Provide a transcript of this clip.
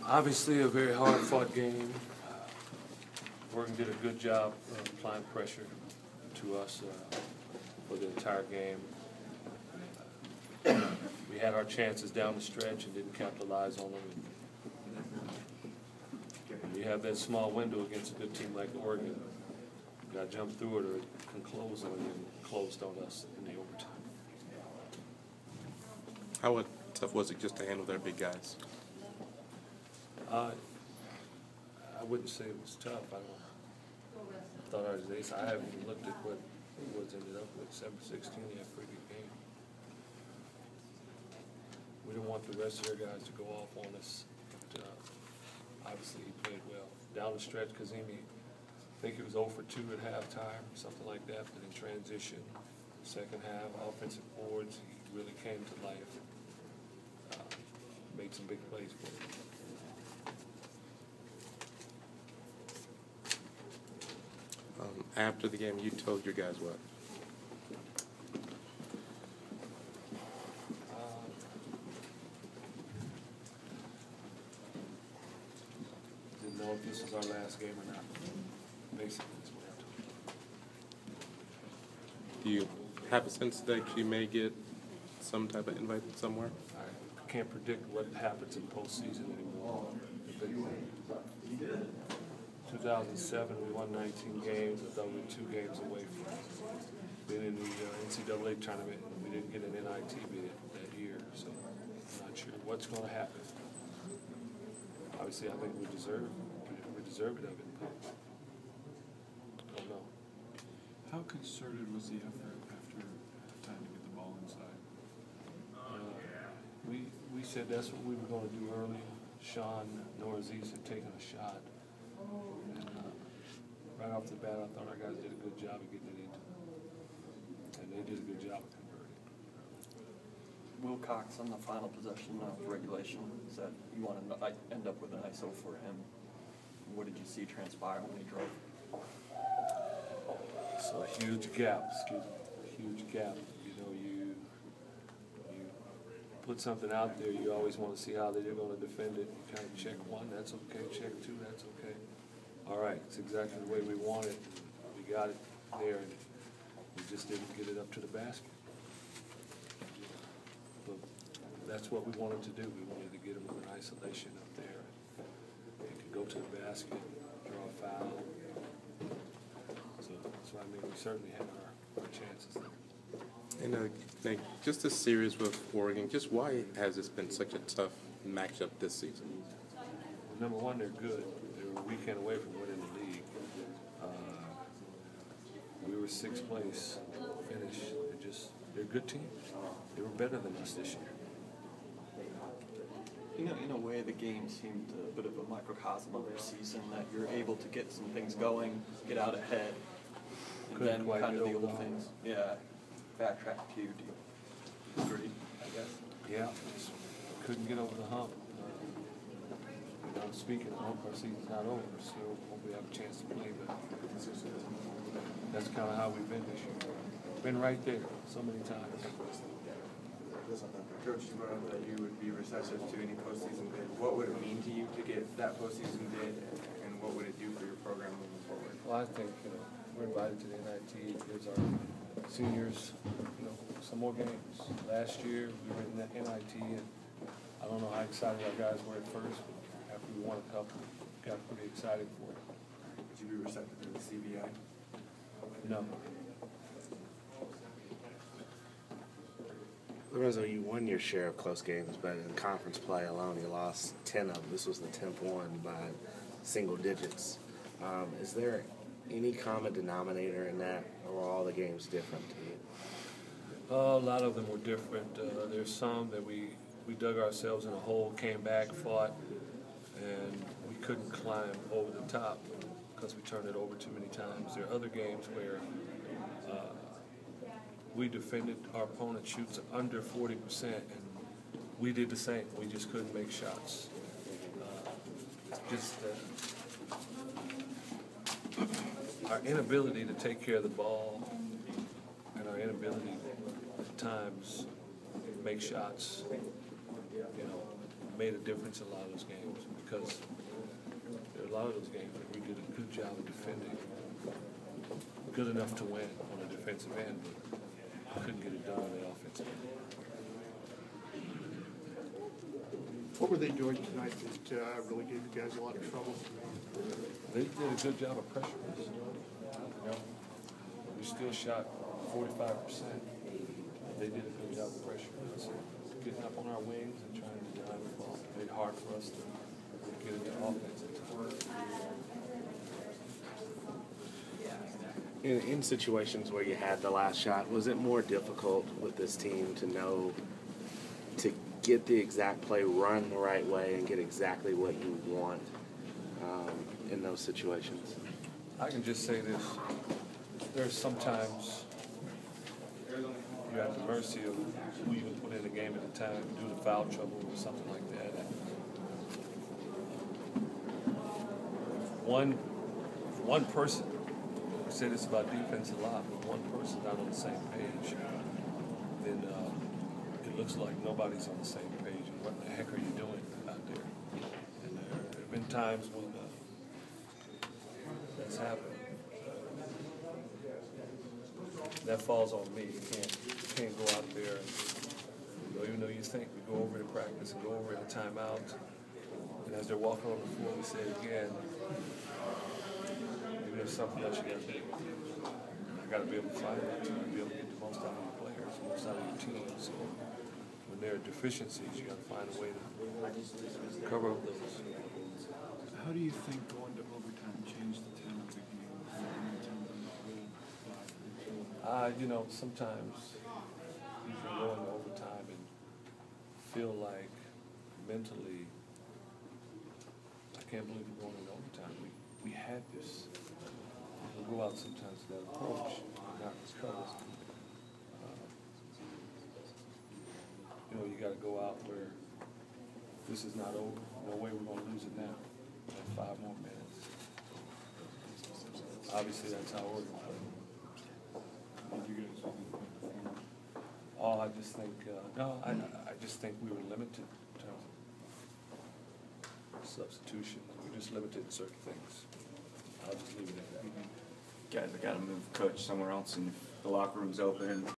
Obviously, a very hard-fought game. Oregon did a good job applying pressure to us for the entire game. We had our chances down the stretch and didn't capitalize on them. And you have that small window against a good team like Oregon. You got to jump through it or it can close on you, and closed on us in the overtime. How tough was it just to handle their big guys? I wouldn't say it was tough. I thought I was ace. I haven't even looked at what Woods ended up with. 7-16, he had a pretty good game. We didn't want the rest of their guys to go off on us. But, obviously, he played well. Down the stretch, Kazemi, I think it was 0 for 2 at halftime, something like that. But in transition, second half, offensive boards, he really came to life. Made some big plays for him. After the game, you told your guys what? Didn't know if this was our last game or not. Basically, that's what I told. Do you have a sense that you may get some type of invite somewhere? I can't predict what happens in postseason anymore. 2007, we won 19 games. I thought we were 2 games away from being in the NCAA tournament. We didn't get an NIT bid that year, so I'm not sure what's going to happen. Obviously, I think we deserve it of it, but I don't know. How concerted was the effort after time to get the ball inside? We said that's what we were going to do early. Sean Noraziz had taken a shot. And, right off the bat, I thought our guys did a good job of getting it into them. And they did a good job of converting. Wilcox on the final possession of regulation said you want to end up with an ISO for him. What did you see transpire when he drove? So a huge gap, huge gap. You know, you put something out there, you always want to see how they're going to defend it. You kind of check 1, that's okay, check 2, that's okay. All right, it's exactly the way we want it. We got it there, and we just didn't get it up to the basket. But that's what we wanted to do. We wanted to get him with an isolation up there. He could go to the basket, draw a foul. So that's what I mean. We certainly had our chances there. And just this series with Oregon, just why has this been such a tough matchup this season? Well, number one, they're good. They were a weekend away from winning the league. We were 6th place finish. They're a good team. They were better than us this year. You know, in a way, the game seemed a bit of a microcosm of their season, that you're able to get some things going, get out ahead, and Couldn't then kind of the quite little go things. Yeah, backtrack a few. Do you agree, I guess? Yeah, just couldn't get over the hump. Speaking of hope, our season's not over, so hope we have a chance to play, but that's kind of how we've been this year. Been right there so many times. Coach, you brought up that you would be receptive to any postseason bid. What would it mean to you to get that postseason bid, and what would it do for your program moving forward? Well, I think we're invited to the NIT. It gives our seniors some more games. Last year we were in the NIT, and I don't know how excited our guys were at first, but after we won a couple, got pretty excited for it. Would you be receptive to the CBI? No. Lorenzo, you won your share of close games, but in conference play alone, you lost 10 of them. This was the 10th one by single digits. Is there any common denominator in that, or are all the games different to you? A lot of them were different. There's some that we dug ourselves in a hole, came back, fought, and we couldn't climb over the top because we turned it over too many times. There are other games where we defended our opponent shoots under 40%, and we did the same. We just couldn't make shots. Our inability to take care of the ball and our inability at times make shots, made a difference in a lot of those games because there are a lot of those games where we did a good job of defending, good enough to win on the defensive end, but couldn't get it done on the offensive end. What were they doing tonight that really gave you guys a lot of trouble? They did a good job of pressuring us. You know, we still shot 45%. They did a good job of pressuring us, getting up on our wings and trying to drive the ball. It made it hard for us to get into offense at times. In situations where you had the last shot, was it more difficult with this team to know to get the exact play, run the right way, and get exactly what you want in those situations? I can just say this. There's sometimes you're at the mercy of who you put in the game at the time, due to foul trouble or something like that. And one person, I say this about defense a lot, but one person's not on the same page, then it looks like nobody's on the same page. And what the heck are you doing out there? And there have been times when that's happened. That falls on me. You can't go out there and, even though you think we go over to practice and go over in a timeout, and as they're walking on the floor, we say it again, maybe there's something else you got to do. I got to be able to find that, to be able to get the most out of your players, the most out of your team. So when there are deficiencies, you got to find a way to cover up those. How do you think going to overtime changed the tone of the game? Sometimes you can go into overtime and feel like mentally, I can't believe we're going into overtime. We had this. We'll go out sometimes to that approach, not because, you got to go out where this is not over. No way we're going to lose it now. We have 5 more minutes. Obviously, that's how we're going to play. Oh, I just think, I just think we were limited in terms of substitution. We're just limited in certain things. I'll just leave it at that. Guys, I got to move coach somewhere else, and if the locker room's open,